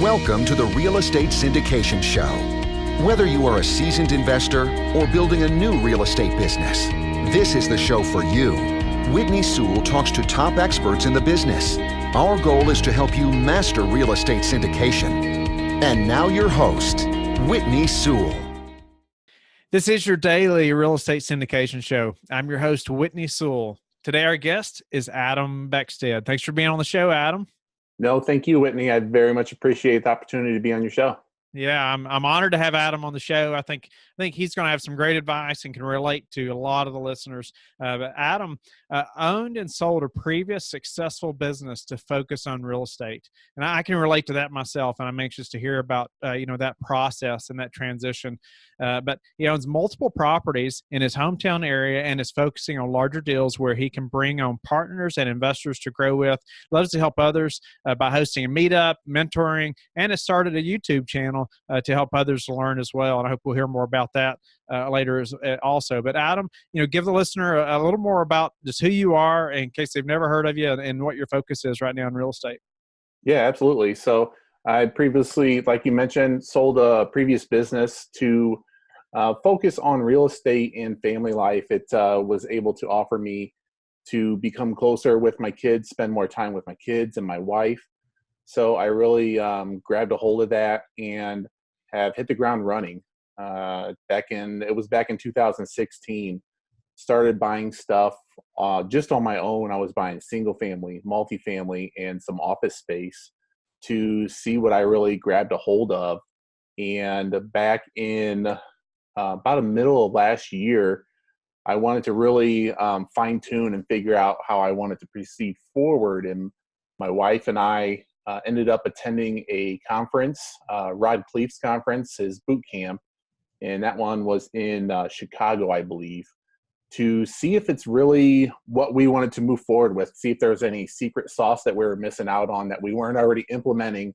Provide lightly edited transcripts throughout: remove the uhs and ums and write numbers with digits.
Welcome to the Real Estate Syndication Show. Whether you are a seasoned investor or building a new real estate business, this is the show for you. Whitney Sewell talks to top experts in the business. Our goal is to help you master real estate syndication. And now your host, Whitney Sewell. This is your daily real estate syndication show. I'm your host, Whitney Sewell. Today, our guest is Adam Beckstedt. Thanks for being on the show, Adam. No, thank you, Whitney. I very much appreciate the opportunity to be on your show. Yeah, I'm honored to have Adam on the show. I think he's going to have some great advice and can relate to a lot of the listeners. But Adam owned and sold a previous successful business to focus on real estate, and I can relate to that myself. And I'm anxious to hear about that process and that transition. But he owns multiple properties in his hometown area and is focusing on larger deals where he can bring on partners and investors to grow with. Loves to help others by hosting a meetup, mentoring, and has started a YouTube channel to help others learn as well. And I hope we'll hear more about that later also. But Adam, give the listener a little more about just who you are in case they've never heard of you and what your focus is right now in real estate. Yeah, absolutely. So I previously, like you mentioned, sold a previous business to focus on real estate and family life. It was able to offer me to become closer with my kids, spend more time with my kids and my wife. So I really grabbed a hold of that and have hit the ground running. Back in 2016, started buying stuff just on my own. I was buying single family, multifamily, and some office space to see what I really grabbed a hold of. And back in about the middle of last year, I wanted to really fine tune and figure out how I wanted to proceed forward. And my wife and I ended up attending a conference, Rod Cleef's conference, his boot camp. And that one was in Chicago, I believe, to see if it's really what we wanted to move forward with, see if there was any secret sauce that we were missing out on that we weren't already implementing.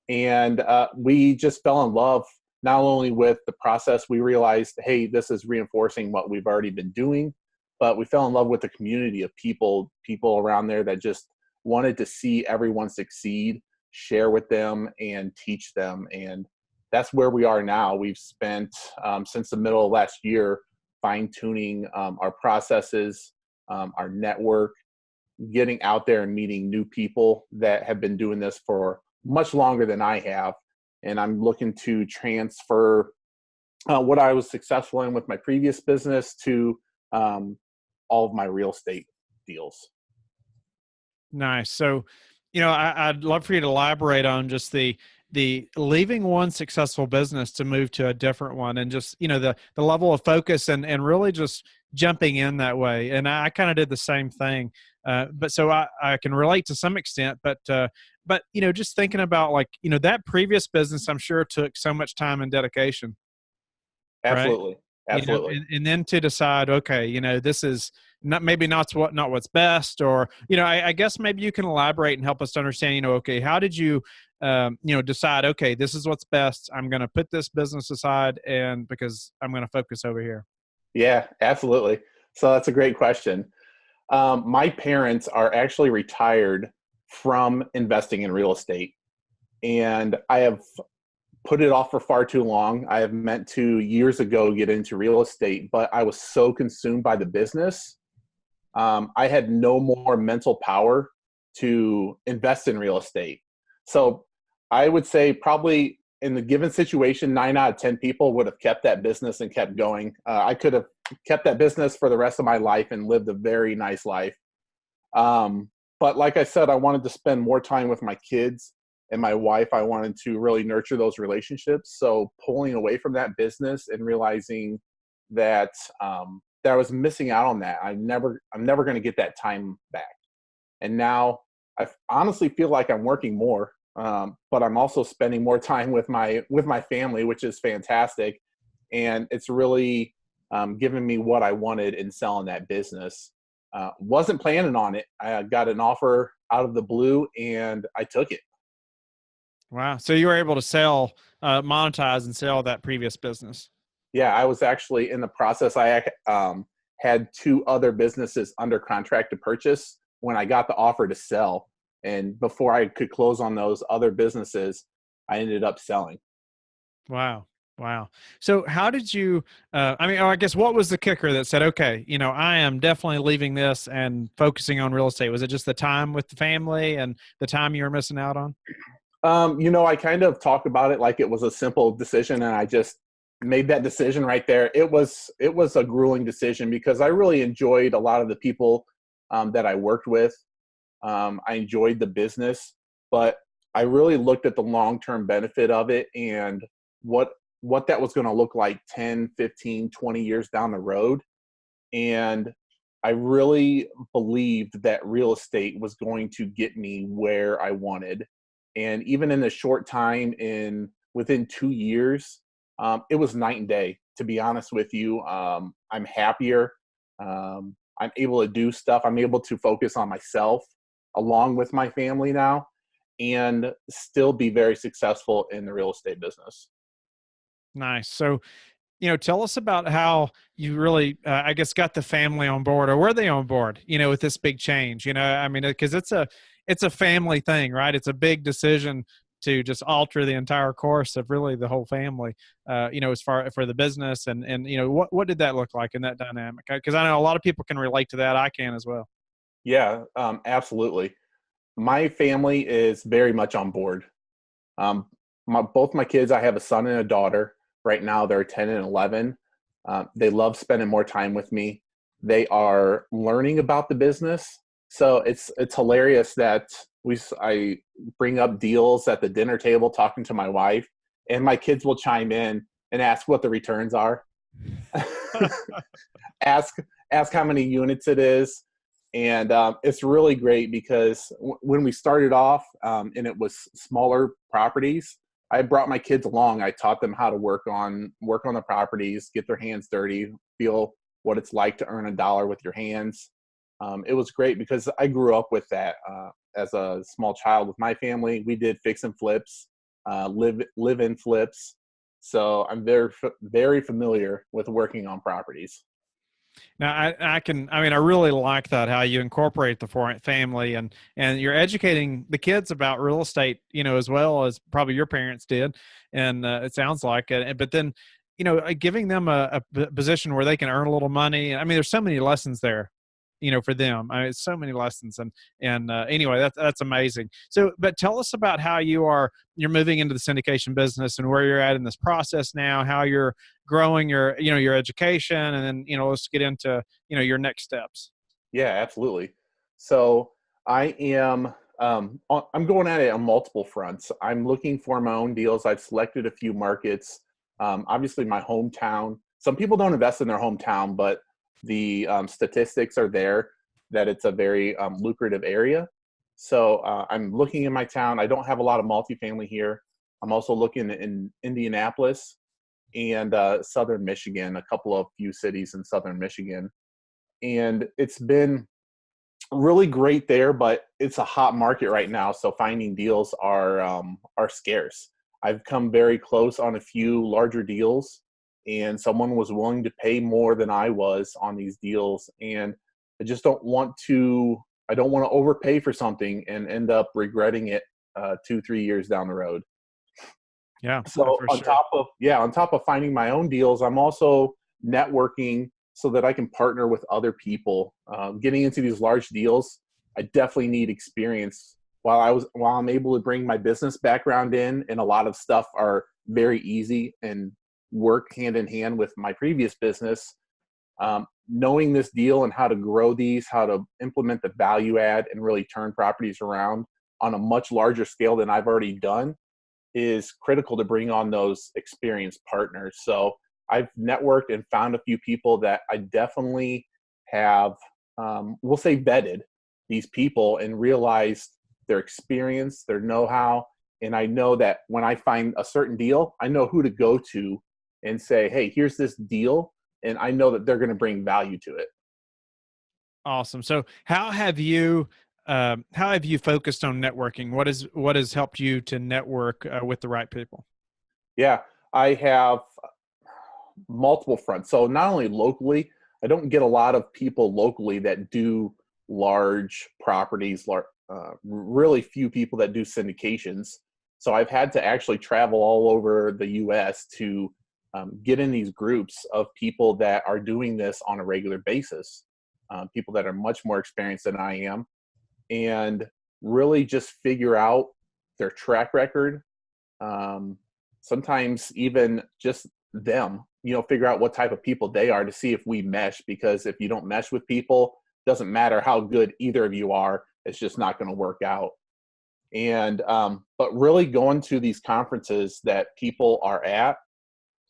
And we just fell in love, not only with the process. We realized, hey, this is reinforcing what we've already been doing, but we fell in love with the community of people around there that just wanted to see everyone succeed, share with them, and teach them. And that's where we are now. We've spent, since the middle of last year, fine-tuning our processes, our network, getting out there and meeting new people that have been doing this for much longer than I have. And I'm looking to transfer what I was successful in with my previous business to all of my real estate deals. Nice. So, I'd love for you to elaborate on just the leaving one successful business to move to a different one, and just, the level of focus and really just jumping in that way. And I kind of did the same thing. But so I can relate to some extent, but just thinking about that previous business, I'm sure took so much time and dedication. Absolutely. Right? Absolutely. And then to decide, okay, this is not what's best, or, I guess maybe you can elaborate and help us to understand, okay, how did you, decide, okay, this is what's best. I'm going to put this business aside and because I'm going to focus over here. Yeah, absolutely. So that's a great question. My parents are actually retired from investing in real estate, and I have put it off for far too long. I have meant to years ago get into real estate, but I was so consumed by the business. I had no more mental power to invest in real estate. So I would say probably in the given situation, 9 out of 10 people would have kept that business and kept going. I could have kept that business for the rest of my life and lived a very nice life. But like I said, I wanted to spend more time with my kids and my wife. I wanted to really nurture those relationships. So pulling away from that business and realizing that that I was missing out on that. I'm never going to get that time back. And now I honestly feel like I'm working more, but I'm also spending more time with my family, which is fantastic. And it's really given me what I wanted in selling that business. Wasn't planning on it. I got an offer out of the blue and I took it. Wow. So you were able to monetize and sell that previous business. Yeah, I was actually in the process. I had 2 other businesses under contract to purchase when I got the offer to sell. And before I could close on those other businesses, I ended up selling. Wow. Wow. So how did you, I guess what was the kicker that said, okay, I am definitely leaving this and focusing on real estate? Was it just the time with the family and the time you were missing out on? I kind of talk about it like it was a simple decision, and I just made that decision right there. It was a grueling decision because I really enjoyed a lot of the people that I worked with. I enjoyed the business, but I really looked at the long-term benefit of it and what that was going to look like 10, 15, 20 years down the road. And I really believed that real estate was going to get me where I wanted. And even in the short time, within 2 years, it was night and day. To be honest with you, I'm happier. I'm able to do stuff. I'm able to focus on myself along with my family now, and still be very successful in the real estate business. Nice. So, tell us about how you really, I guess, got the family on board, or were they on board, with this big change? I mean, because it's a family thing, right? It's a big decision to just alter the entire course of really the whole family, as far for the business and what did that look like in that dynamic? Because I know a lot of people can relate to that. I can as well. Yeah, absolutely. My family is very much on board. Um, both my kids, I have a son and a daughter. Right now, they're 10 and 11. They love spending more time with me. They are learning about the business. So it's hilarious that I bring up deals at the dinner table talking to my wife, and my kids will chime in and ask what the returns are. ask ask how many units it is, and it's really great because when we started off, and it was smaller properties, I brought my kids along. I taught them how to work on the properties, get their hands dirty, feel what it's like to earn a dollar with your hands. It was great because I grew up with that as a small child with my family. We did fix and flips, live in flips, so I'm very familiar with working on properties. Now, I really like that, how you incorporate the family and you're educating the kids about real estate, as well as probably your parents did. And it sounds like it, but then, giving them a position where they can earn a little money. I mean, there's so many lessons there, for them. I mean, it's so many lessons and anyway, that's amazing. So, but tell us about how you're moving into the syndication business and where you're at in this process now, how you're growing your education, and then, let's get into, your next steps. Yeah, absolutely. So I'm going at it on multiple fronts. I'm looking for my own deals. I've selected a few markets. Obviously, my hometown. Some people don't invest in their hometown, but the statistics are there that it's a very lucrative area. So I'm looking in my town. I don't have a lot of multifamily here. I'm also looking in Indianapolis and Southern Michigan, a couple of few cities in Southern Michigan. And it's been really great there, but it's a hot market right now. So finding deals are scarce. I've come very close on a few larger deals, and someone was willing to pay more than I was on these deals. And I just don't want to. I don't want to overpay for something and end up regretting it 2-3 years down the road. Yeah, So for on sure. top of finding my own deals, I'm also networking so that I can partner with other people. Getting into these large deals, I definitely need experience. While I'm able to bring my business background in, and a lot of stuff are very easy and work hand in hand with my previous business. Knowing this deal and how to grow these, how to implement the value add and really turn properties around on a much larger scale than I've already done is critical to bring on those experienced partners. So I've networked and found a few people that I definitely have, we'll say, vetted these people and realized their experience, their know-how. And I know that when I find a certain deal, I know who to go to and say, hey, here's this deal. And I know that they're going to bring value to it. Awesome. So how have you focused on networking? What has helped you to network with the right people? Yeah, I have multiple fronts. So not only locally, I don't get a lot of people locally that do large properties, really few people that do syndications. So I've had to actually travel all over the US to get in these groups of people that are doing this on a regular basis, people that are much more experienced than I am, and really just figure out their track record. Sometimes even just them, figure out what type of people they are to see if we mesh, because if you don't mesh with people, doesn't matter how good either of you are, it's just not going to work out. And but really going to these conferences that people are at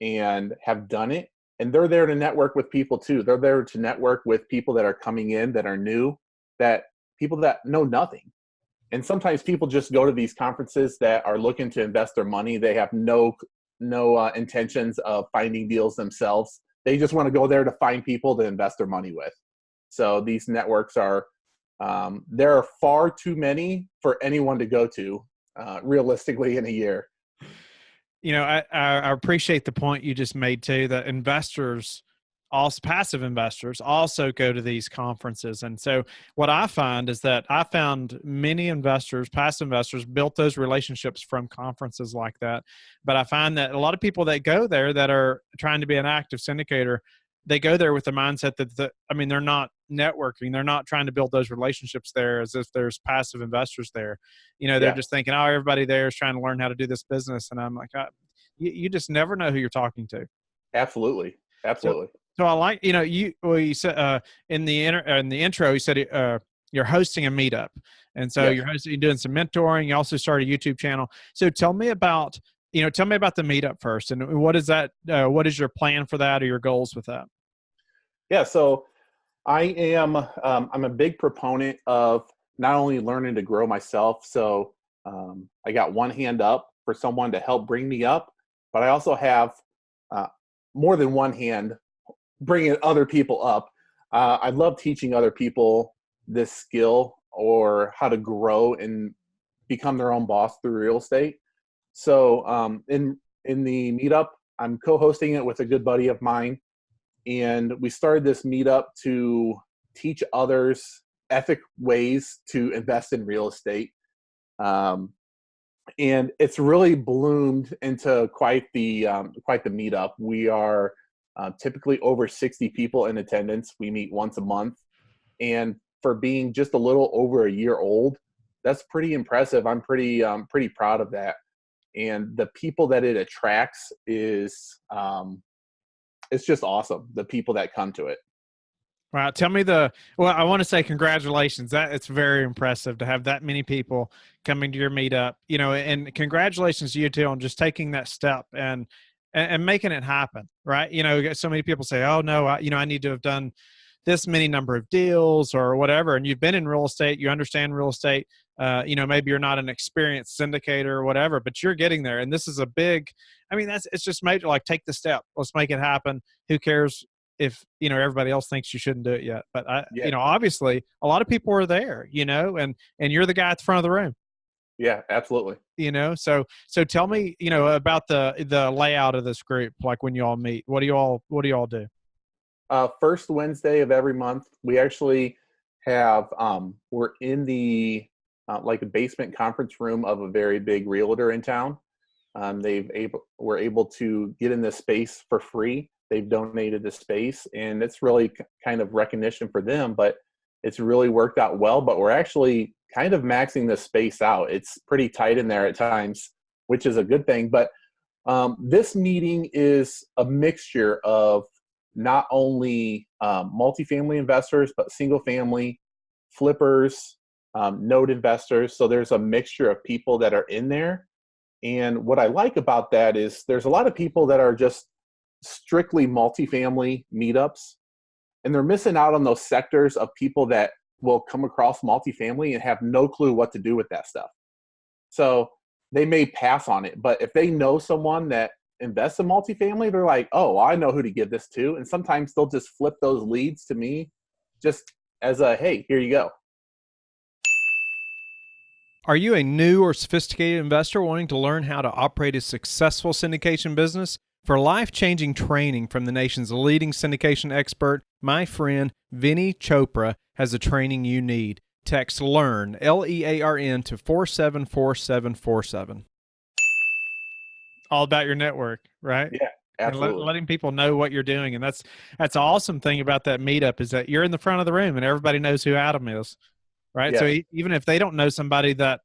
and have done it, and they're there to network with people too. They're there to network with people that are coming in, that are new, that people that know nothing. And sometimes people just go to these conferences that are looking to invest their money. They have no intentions of finding deals themselves. They just want to go there to find people to invest their money with. So these networks are, there are far too many for anyone to go to realistically in a year. I appreciate the point you just made too, that investors, also passive investors, also go to these conferences. And so what I find is that I found many investors, passive investors, built those relationships from conferences like that. But I find that a lot of people that go there that are trying to be an active syndicator, they go there with the mindset that they're not networking. They're not trying to build those relationships there as if there's passive investors there. They're just thinking, oh, everybody there is trying to learn how to do this business. And I'm like, you just never know who you're talking to. Absolutely. So I like, you said in the intro, you said you're hosting a meetup. And so you're doing some mentoring. You also started a YouTube channel. So tell me about the meetup first. And what is that? What is your plan for that or your goals with that? Yeah. So I'm a big proponent of not only learning to grow myself. So I got one hand up for someone to help bring me up, but I also have more than one hand bringing other people up. I love teaching other people this skill or how to grow and become their own boss through real estate. So in the meetup, I'm co-hosting it with a good buddy of mine. And we started this meetup to teach others ethic ways to invest in real estate. And it's really bloomed into quite the meetup. We are typically over 60 people in attendance. We meet once a month. And for being just a little over a year old, that's pretty impressive. I'm pretty proud of that. And the people that it attracts is, it's just awesome. The people that come to it. Wow. Tell me I want to say congratulations. It's very impressive to have that many people coming to your meetup, and congratulations to you too on just taking that step and making it happen. Right. So many people say, oh no, I need to have done this many number of deals or whatever. And you've been in real estate, you understand real estate. Maybe you're not an experienced syndicator or whatever, but you're getting there. And this is it's just major, like take the step, let's make it happen. Who cares if, everybody else thinks you shouldn't do it yet. But obviously a lot of people are there, and you're the guy at the front of the room. Yeah, absolutely. So tell me, about the layout of this group, like when you all meet, what do you all do? First Wednesday of every month, we actually have, we're in the, like a basement conference room of a very big realtor in town. We're able to get in this space for free. They've donated the space, and it's really kind of recognition for them, but it's really worked out well. But we're actually kind of maxing the space out. It's pretty tight in there at times, which is a good thing. But this meeting is a mixture of not only multifamily investors, but single family, flippers, note investors. So there's a mixture of people that are in there. And what I like about that is there's a lot of people that are just strictly multifamily meetups, and they're missing out on those sectors of people that will come across multifamily and have no clue what to do with that stuff. So they may pass on it, but if they know someone that invests in multifamily, they're like, oh, I know who to give this to. And sometimes they'll just flip those leads to me just as a, hey, here you go. Are you a new or sophisticated investor wanting to learn how to operate a successful syndication business? For life-changing training from the nation's leading syndication expert, my friend Vinny Chopra has the training you need. Text LEARN, LEARN, to 474747. all about your network, right? Yeah, And absolutely. letting people know what you're doing. And that's an awesome thing about that meetup is that you're in the front of the room and everybody knows who Adam is, right? So Yes. even if they don't know somebody that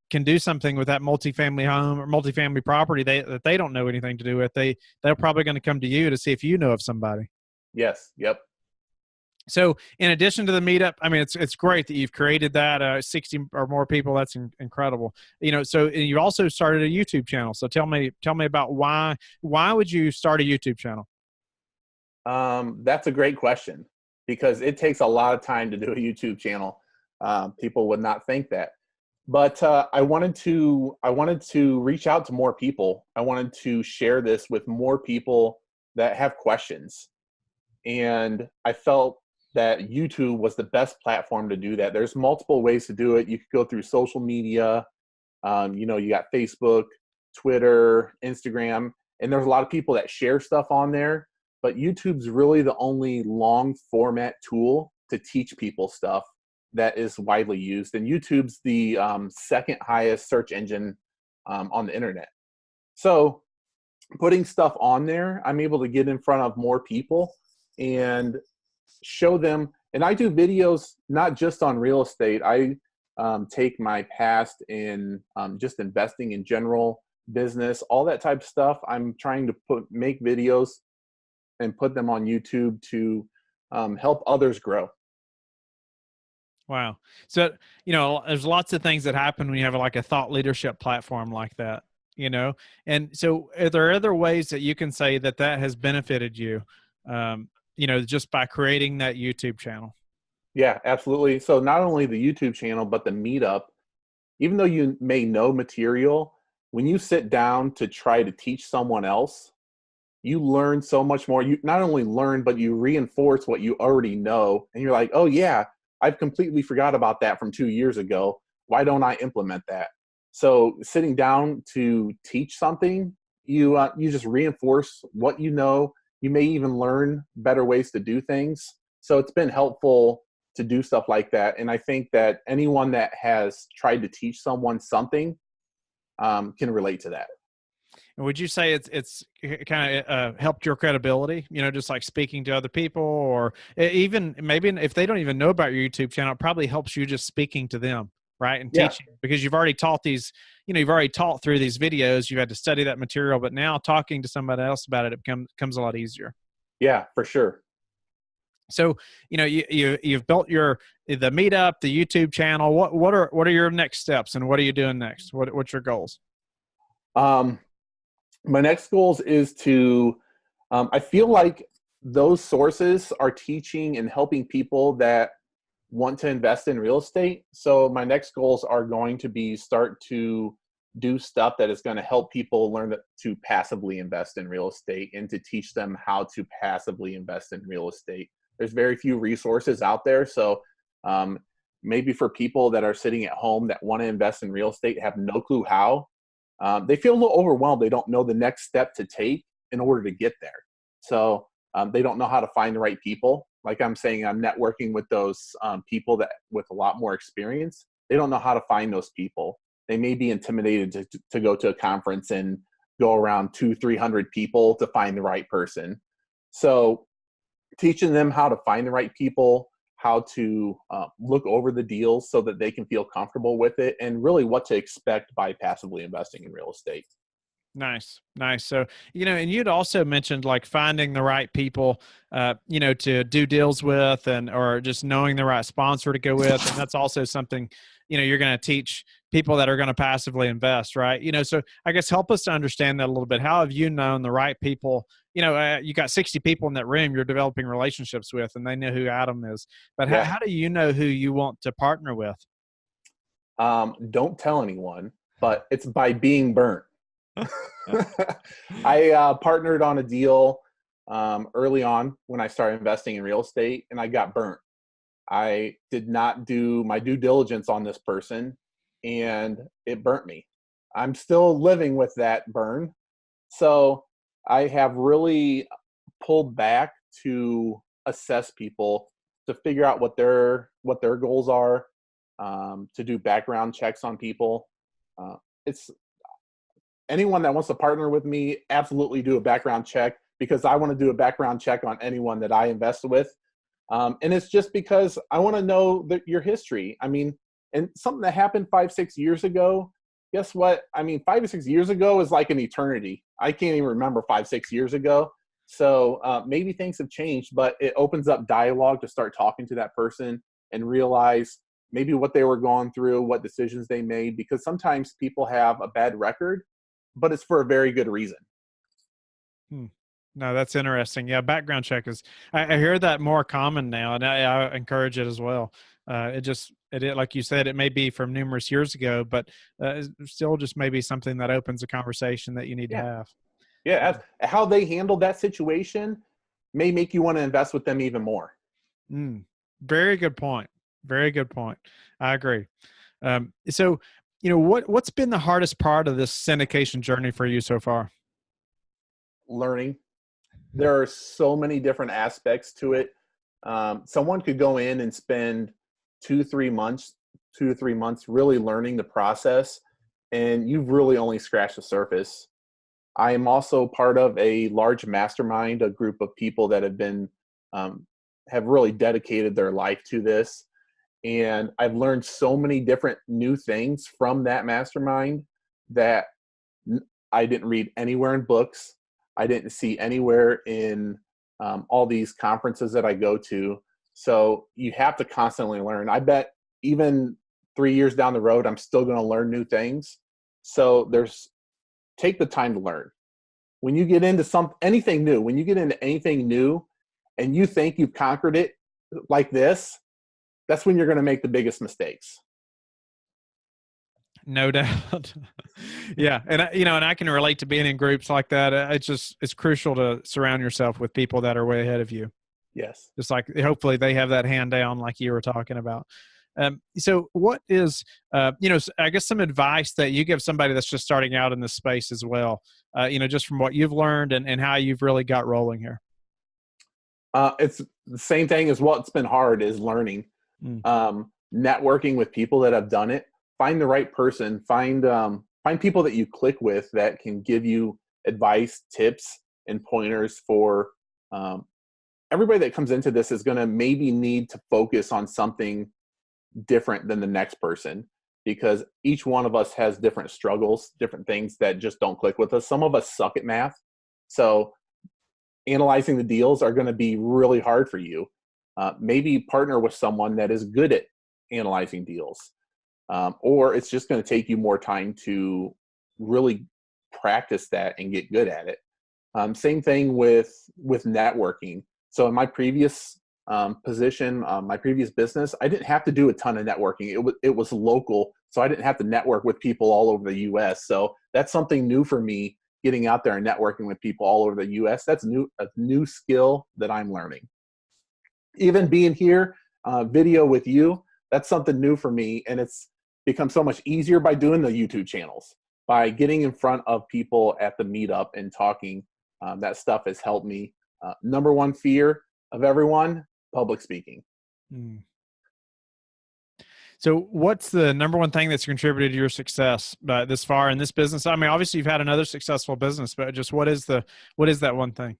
can do something with that multifamily home or multifamily property that they don't know anything to do with, they're probably going to come to you to see if you know of somebody. Yes. Yep. So in addition to the meetup, I mean, it's great that you've created that 60 or more people. That's incredible. So you also started a YouTube channel. So tell me about why would you start a YouTube channel? That's a great question because it takes a lot of time to do a YouTube channel. People would not think that, but I wanted to reach out to more people. I wanted to share this with more people that have questions, and I felt that YouTube was the best platform to do that. There's multiple ways to do it. You could go through social media. You got Facebook, Twitter, Instagram, and there's a lot of people that share stuff on there. But YouTube's really the only long format tool to teach people stuff that is widely used. And YouTube's the second highest search engine on the internet. So putting stuff on there, I'm able to get in front of more people and show them. And I do videos not just on real estate. I take my past in just investing in general, business, all that type of stuff. I'm trying to make videos and put them on YouTube to help others grow. Wow. So, there's lots of things that happen when you have like a thought leadership platform like that. And so are there other ways that you can say that has benefited you, just by creating that YouTube channel? Yeah, absolutely. So not only the YouTube channel, but the meetup, even though you may know material, when you sit down to try to teach someone else, you learn so much more. You not only learn, but you reinforce what you already know. And you're like, oh, yeah, I've completely forgot about that from 2 years ago. Why don't I implement that? So sitting down to teach something, you just reinforce what you know. You may even learn better ways to do things. So it's been helpful to do stuff like that. And I think that anyone that has tried to teach someone something can relate to that. And would you say it's kind of helped your credibility, just like speaking to other people, or even maybe if they don't even know about your YouTube channel, it probably helps you just speaking to them, right? And Yeah, teaching, because you've already taught you've already taught through these videos, you've had to study that material, but now talking to somebody else about it, becomes a lot easier. yeah, for sure. So, you've built the meetup, the YouTube channel. What are your next steps, and what are you doing next? What's your goals? Um, my next goals is to I feel like those sources are teaching and helping people that want to invest in real estate. So my next goals are going to be start to do stuff that is going to help people learn to passively invest in real estate and to teach them how to passively invest in real estate. There's very few resources out there. So um, maybe for people that are sitting at home that want to invest in real estate, have no clue how, they feel a little overwhelmed. They don't know the next step to take in order to get there. So they don't know how to find the right people. Like I'm saying, I'm networking with those people that with a lot more experience. They don't know how to find those people. They may be intimidated to go to a conference and go around 200-300 people to find the right person. So teaching them how to find the right people, how to look over the deals so that they can feel comfortable with it, and really what to expect by passively investing in real estate. Nice, nice. So, and you'd also mentioned like finding the right people, to do deals with, or just knowing the right sponsor to go with. And that's also something, you're going to teach people that are going to passively invest, right? So I guess help us to understand that a little bit. How have you known the right people? You got 60 people in that room you're developing relationships with, and they know who Adam is. But Yeah. how do you know who you want to partner with? Don't tell anyone, but it's by being burnt. I partnered on a deal early on when I started investing in real estate, and I got burnt. I did not do my due diligence on this person, and it burnt me. I'm still living with that burn. So I have really pulled back to assess people to figure out what their goals are, to do background checks on people. It's anyone that wants to partner with me, absolutely do a background check, because I want to do a background check on anyone that I invest with. And it's just because I want to know your history. I mean, and something that happened 5-6 years ago, guess what? I mean, 5 or 6 years ago is like an eternity. I can't even remember 5-6 years ago. So maybe things have changed, but it opens up dialogue to start talking to that person and realize maybe what they were going through, what decisions they made, because sometimes people have a bad record, but it's for a very good reason. Hmm. No, that's interesting. Yeah, background check is, I hear that more common now, and I encourage it as well. Like you said, it may be from numerous years ago, but it's still just maybe something that opens a conversation that you need to Yeah. have. Yeah. How they handled that situation may make you want to invest with them even more. Mm, very good point. Very good point. I agree. So, what's been the hardest part of this syndication journey for you so far? Learning. There are so many different aspects to it. Someone could go in and spend 2 to 3 months, 2 to 3 months really learning the process, and you've really only scratched the surface. I am also part of a large mastermind, a group of people that have really dedicated their life to this. And I've learned so many different new things from that mastermind that I didn't read anywhere in books. I didn't see anywhere in all these conferences that I go to. So you have to constantly learn. I bet even 3 years down the road, I'm still going to learn new things. So take the time to learn. When you get into anything new and you think you've conquered it like this, that's when you're going to make the biggest mistakes. No doubt. Yeah. And I can relate to being in groups like that. It's crucial to surround yourself with people that are way ahead of you. Yes. Just like, hopefully they have that hand down, like you were talking about. So what is, I guess some advice that you give somebody that's just starting out in this space as well, just from what you've learned and how you've really got rolling here? It's the same thing as what's been hard is learning. Networking with people that have done it. Find the right person. Find people that you click with that can give you advice, tips, and pointers for everybody that comes into this is going to maybe need to focus on something different than the next person, because each one of us has different struggles, different things that just don't click with us. Some of us suck at math. So analyzing the deals are going to be really hard for you. Maybe partner with someone that is good at analyzing deals, or it's just going to take you more time to really practice that and get good at it. Same thing with networking. So in my previous position, my previous business, I didn't have to do a ton of networking. It was local, so I didn't have to network with people all over the U.S. So that's something new for me, getting out there and networking with people all over the U.S. That's a new skill that I'm learning. Even being here, video with you, that's something new for me, and it's become so much easier by doing the YouTube channels, by getting in front of people at the meetup and talking. That stuff has helped me. Number one fear of everyone, public speaking. So what's the number one thing that's contributed to your success this far in this business? I mean, obviously you've had another successful business, but just what is that one thing?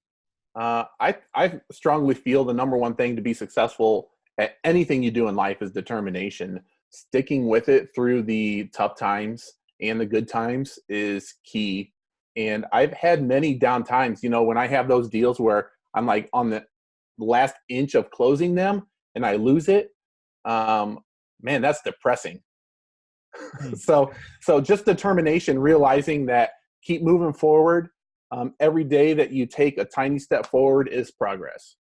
I strongly feel the number one thing to be successful at anything you do in life is determination. Sticking with it through the tough times and the good times is key. And I've had many down times, when I have those deals where I'm like on the last inch of closing them and I lose it. Man, that's depressing. So just determination, realizing that keep moving forward. Every day that you take a tiny step forward is progress.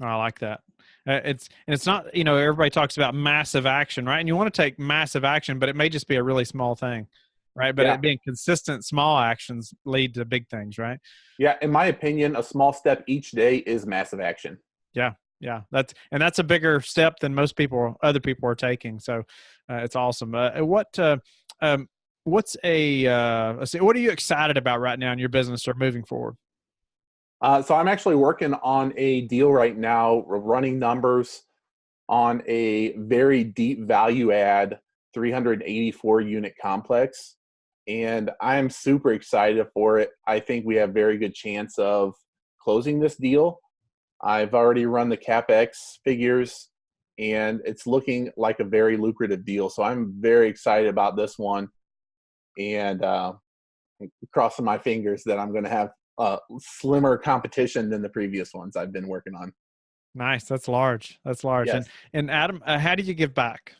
I like that. It's not, everybody talks about massive action, right? And you want to take massive action, but it may just be a really small thing, right? But Yeah. it being consistent, small actions lead to big things, right? Yeah. In my opinion, a small step each day is massive action. Yeah. Yeah. That's a bigger step than other people are taking. So it's awesome. What are you excited about right now in your business or moving forward? So I'm actually working on a deal right now, running numbers on a very deep value add 384 unit complex. and I'm super excited for it. I think we have very good chance of closing this deal. I've already run the CapEx figures, and it's looking like a very lucrative deal. So I'm very excited about this one, and crossing my fingers that I'm going to have slimmer competition than the previous ones I've been working on. Nice. That's large. That's large. Yes. And Adam, how did you give back?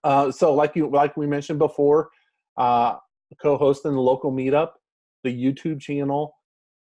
So like we mentioned before, co-hosting the local meetup, the YouTube channel,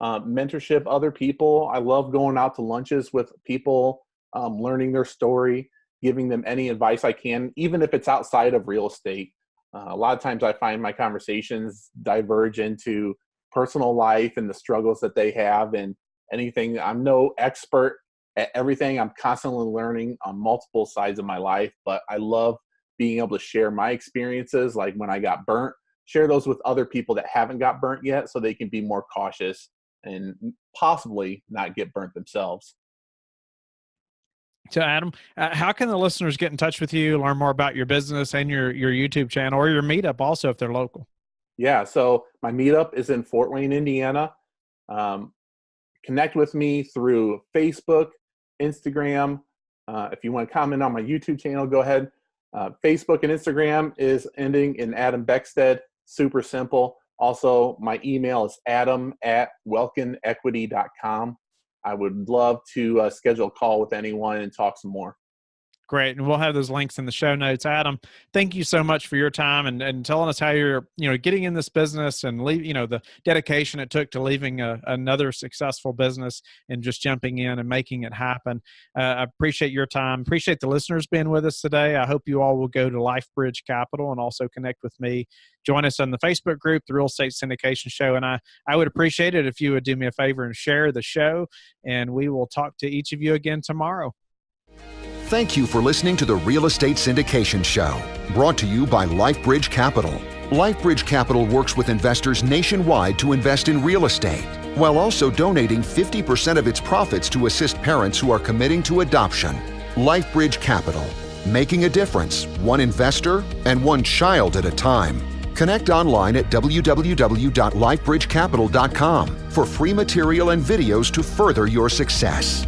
mentorship other people. I love going out to lunches with people, learning their story, giving them any advice I can, even if it's outside of real estate. A lot of times I find my conversations diverge into personal life and the struggles that they have and anything. I'm no expert at everything. I'm constantly learning on multiple sides of my life, but I love being able to share my experiences, like when I got burnt, share those with other people that haven't got burnt yet so they can be more cautious and possibly not get burnt themselves. So Adam, how can the listeners get in touch with you, learn more about your business and your YouTube channel or your meetup also if they're local? Yeah, so my meetup is in Fort Wayne, Indiana. Connect with me through Facebook, Instagram. If you want to comment on my YouTube channel, go ahead. Facebook and Instagram is ending in Adam Beckstedt. Super simple. Also, my email is adam@welkinequity.com. I would love to schedule a call with anyone and talk some more. Great. And we'll have those links in the show notes. Adam, thank you so much for your time and telling us how you're, getting in this business and the dedication it took to leaving another successful business and just jumping in and making it happen. I appreciate your time. Appreciate the listeners being with us today. I hope you all will go to LifeBridge Capital and also connect with me. Join us on the Facebook group, the Real Estate Syndication Show. And I would appreciate it if you would do me a favor and share the show. And we will talk to each of you again tomorrow. Thank you for listening to the Real Estate Syndication Show, brought to you by LifeBridge Capital. LifeBridge Capital works with investors nationwide to invest in real estate, while also donating 50% of its profits to assist parents who are committing to adoption. LifeBridge Capital, making a difference, one investor and one child at a time. Connect online at www.lifebridgecapital.com for free material and videos to further your success.